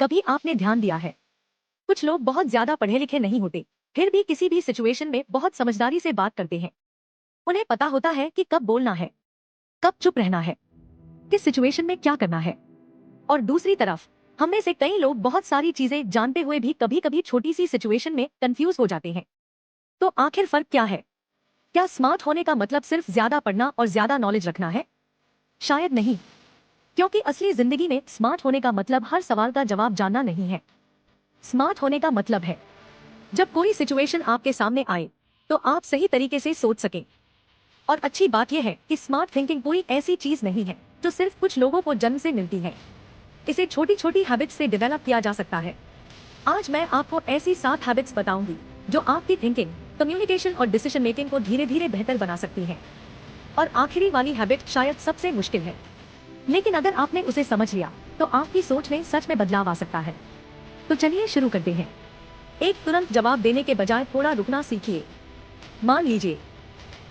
कभी आपने ध्यान दिया है, कुछ लोग बहुत ज्यादा पढ़े लिखे नहीं होते, फिर भी किसी भी सिचुएशन में बहुत समझदारी से बात करते हैं। उन्हें पता होता है कि कब बोलना है, कब चुप रहना है, किस सिचुएशन में क्या करना है। और दूसरी तरफ हम में से कई लोग बहुत सारी चीजें जानते हुए भी कभी कभी छोटी सी सिचुएशन में कंफ्यूज हो जाते हैं। तो आखिर फर्क क्या है? क्या स्मार्ट होने का मतलब सिर्फ ज्यादा पढ़ना और ज्यादा नॉलेज रखना है? शायद नहीं, क्योंकि असली जिंदगी में स्मार्ट होने का मतलब हर सवाल का जवाब जानना नहीं है। स्मार्ट होने का मतलब है जब कोई सिचुएशन आपके सामने आए तो आप सही तरीके से सोच सकें। और अच्छी बात यह है कि स्मार्ट थिंकिंग कोई ऐसी चीज नहीं है जो सिर्फ कुछ लोगों को जन्म से मिलती है। इसे छोटी छोटी हैबिट्स से डेवलप किया जा सकता है। आज मैं आपको ऐसी 7 हैबिट्स बताऊंगी जो आपकी थिंकिंग, कम्युनिकेशन और डिसीजन मेकिंग को धीरे धीरे बेहतर बना सकती हैं। और आखिरी वाली हैबिट शायद सबसे मुश्किल है, लेकिन अगर आपने उसे समझ लिया तो आपकी सोच में सच में बदलाव आ सकता है। तो चलिए शुरू करते हैं। एक तुरंत जवाब देने के बजाय थोड़ा रुकना सीखिए। मान लीजिए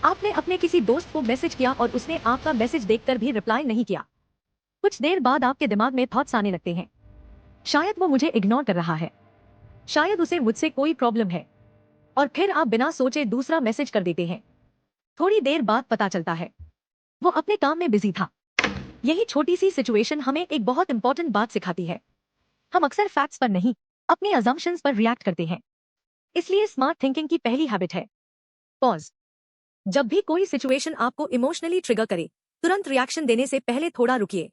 आपने अपने किसी दोस्त को मैसेज किया और उसने आपका मैसेज देखकर भी रिप्लाई नहीं किया। कुछ देर बाद आपके दिमाग में थॉट्स आने लगते हैं, शायद वो मुझे इग्नोर कर रहा है, शायद उसे मुझसे कोई प्रॉब्लम है। और फिर आप बिना सोचे दूसरा मैसेज कर देते हैं। थोड़ी देर बाद पता चलता है वो अपने काम में बिजी था। यही छोटी सी सिचुएशन हमें एक बहुत इंपॉर्टेंट बात सिखाती है। हम अक्सर फैक्ट्स पर नहीं, अपने अजम्पशंस पर रिएक्ट करते हैं। इसलिए स्मार्ट थिंकिंग की पहली हैबिट है पॉज। जब भी कोई सिचुएशन आपको इमोशनली ट्रिगर करे, तुरंत रिएक्शन देने से पहले थोड़ा रुकिए।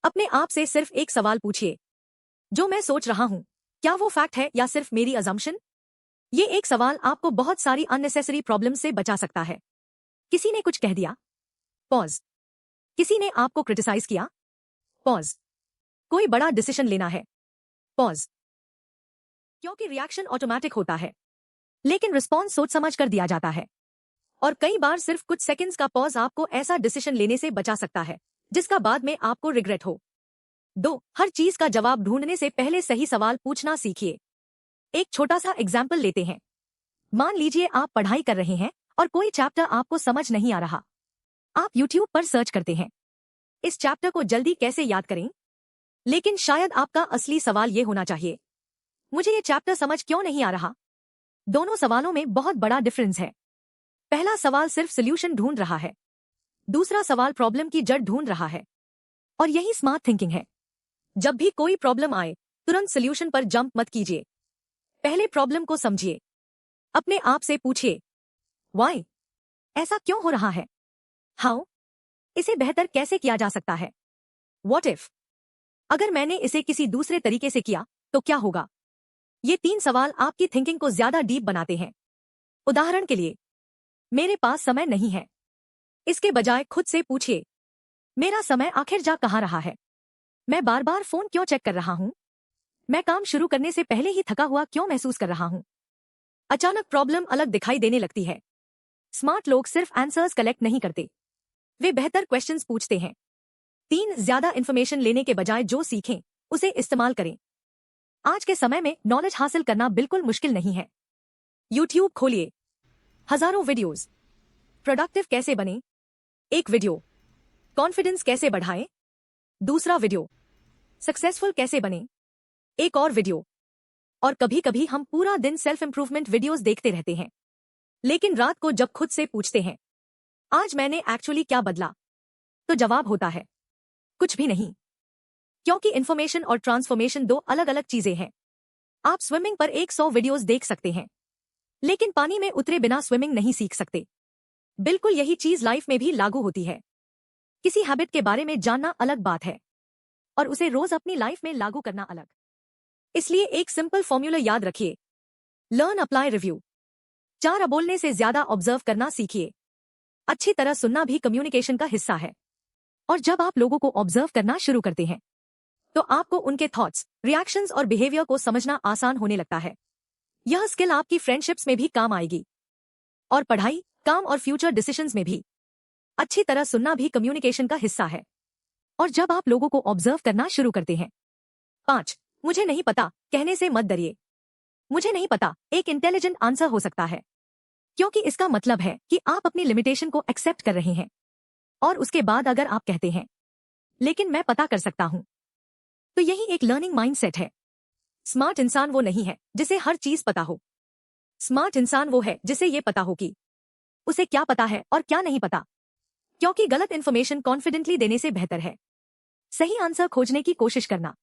अपने आप से सिर्फ एक सवाल पूछिए, जो मैं सोच रहा हूं, क्या वो फैक्ट है या सिर्फ मेरी अजम्पशन? ये एक सवाल आपको बहुत सारी अननेसेसरी प्रॉब्लम से बचा सकता है। किसी ने कुछ कह दिया? पॉज। किसी ने आपको क्रिटिसाइज किया? पॉज। कोई बड़ा डिसीजन लेना है? पॉज। क्योंकि रिएक्शन ऑटोमेटिक होता है, लेकिन रिस्पॉन्स सोच समझ कर दिया जाता है। और कई बार सिर्फ कुछ सेकंड्स का पॉज आपको ऐसा डिसीजन लेने से बचा सकता है जिसका बाद में आपको रिग्रेट हो। 2. हर चीज का जवाब ढूंढने से पहले सही सवाल पूछना सीखिए। एक छोटा सा एग्जाम्पल लेते हैं। मान लीजिए आप पढ़ाई कर रहे हैं और कोई चैप्टर आपको समझ नहीं आ रहा। आप YouTube पर सर्च करते हैं, इस चैप्टर को जल्दी कैसे याद करें? लेकिन शायद आपका असली सवाल ये होना चाहिए, मुझे ये चैप्टर समझ क्यों नहीं आ रहा? दोनों सवालों में बहुत बड़ा डिफरेंस है। पहला सवाल सिर्फ सोल्यूशन ढूंढ रहा है, दूसरा सवाल प्रॉब्लम की जड़ ढूंढ रहा है। और यही स्मार्ट थिंकिंग है। जब भी कोई प्रॉब्लम आए, तुरंत सोल्यूशन पर जंप मत कीजिए। पहले प्रॉब्लम को समझिए। अपने आप से पूछिए, व्हाई? ऐसा क्यों हो रहा है? हाउ? इसे बेहतर कैसे किया जा सकता है? What if? अगर मैंने इसे किसी दूसरे तरीके से किया तो क्या होगा? ये 3 सवाल आपकी थिंकिंग को ज्यादा डीप बनाते हैं। उदाहरण के लिए, मेरे पास समय नहीं है, इसके बजाय खुद से पूछिए, मेरा समय आखिर जा कहां रहा है? मैं बार बार फोन क्यों चेक कर रहा हूं? मैं काम शुरू करने से पहले ही थका हुआ क्यों महसूस कर रहा हूं? अचानक प्रॉब्लम अलग दिखाई देने लगती है। स्मार्ट लोग सिर्फ आंसर्स कलेक्ट नहीं करते, वे बेहतर क्वेश्चंस पूछते हैं। 3. ज्यादा इंफॉर्मेशन लेने के बजाय जो सीखें उसे इस्तेमाल करें। आज के समय में नॉलेज हासिल करना बिल्कुल मुश्किल नहीं है। YouTube खोलिए, हजारों वीडियोस। प्रोडक्टिव कैसे बने? एक वीडियो। कॉन्फिडेंस कैसे बढ़ाएं? दूसरा वीडियो। सक्सेसफुल कैसे बने? एक और वीडियो। और कभी कभी हम पूरा दिन सेल्फ इंप्रूवमेंट वीडियोस देखते रहते हैं, लेकिन रात को जब खुद से पूछते हैं, आज मैंने एक्चुअली क्या बदला, तो जवाब होता है, कुछ भी नहीं। क्योंकि इन्फॉर्मेशन और ट्रांसफॉर्मेशन 2 अलग अलग चीजें हैं। आप स्विमिंग पर 100 वीडियोस देख सकते हैं, लेकिन पानी में उतरे बिना स्विमिंग नहीं सीख सकते। बिल्कुल यही चीज लाइफ में भी लागू होती है। किसी हैबिट के बारे में जानना अलग बात है, और उसे रोज अपनी लाइफ में लागू करना अलग। इसलिए एक सिंपल फॉर्मूला याद रखिए, लर्न, अप्लाई, रिव्यू। 4. बोलने से ज्यादा ऑब्जर्व करना सीखिए। अच्छी तरह सुनना भी कम्युनिकेशन का हिस्सा है। और जब आप लोगों को ऑब्जर्व करना शुरू करते हैं तो आपको उनके थॉट्स, रिएक्शंस और बिहेवियर को समझना आसान होने लगता है। यह स्किल आपकी फ्रेंडशिप्स में भी काम आएगी, और पढ़ाई, काम और फ्यूचर डिसीजंस में भी। अच्छी तरह सुनना भी कम्युनिकेशन का हिस्सा है। और जब आप लोगों को ऑब्जर्व करना शुरू करते हैं। 5. मुझे नहीं पता कहने से मत डरिए। मुझे नहीं पता एक इंटेलिजेंट आंसर हो सकता है, क्योंकि इसका मतलब है कि आप अपनी लिमिटेशन को एक्सेप्ट कर रहे हैं। और उसके बाद अगर आप कहते हैं, लेकिन मैं पता कर सकता हूं, तो यही एक लर्निंग माइंडसेट है। स्मार्ट इंसान वो नहीं है जिसे हर चीज पता हो। स्मार्ट इंसान वो है जिसे ये पता हो कि उसे क्या पता है और क्या नहीं पता, क्योंकि गलत इन्फॉर्मेशन कॉन्फिडेंटली देने से बेहतर है सही आंसर खोजने की कोशिश करना।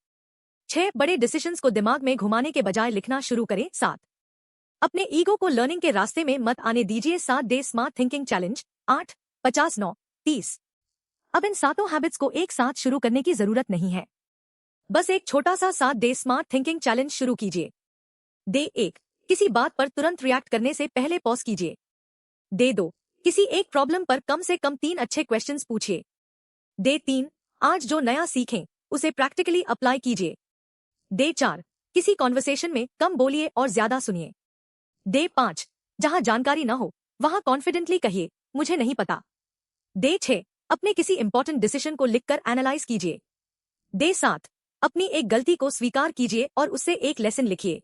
6 बड़े डिसीजंस को दिमाग में घुमाने के बजाय लिखना शुरू करें। 7 अपने ईगो को लर्निंग के रास्ते में मत आने दीजिए। 7 डे स्मार्ट थिंकिंग चैलेंज। 8 50 9 30। अब इन सातों हैबिट्स को एक साथ शुरू करने की जरूरत नहीं है, बस एक छोटा सा 7 डे स्मार्ट थिंकिंग चैलेंज शुरू कीजिए। डे 1 किसी बात पर तुरंत रिएक्ट करने से पहले पॉज कीजिए। डे 2 किसी एक प्रॉब्लम पर कम से कम 3 अच्छे क्वेश्चंस पूछिए। डे 3 आज जो नया सीखें उसे प्रैक्टिकली अप्लाई कीजिए। डे 4 किसी कॉन्वर्सेशन में कम बोलिए और ज्यादा सुनिए। डे 5 जहां जानकारी न हो वहां कॉन्फिडेंटली कहिए मुझे नहीं पता। डे 6 अपने किसी इंपॉर्टेंट डिसीजन को लिखकर एनालाइज कीजिए। डे 7 अपनी एक गलती को स्वीकार कीजिए और उससे एक लेसन लिखिए।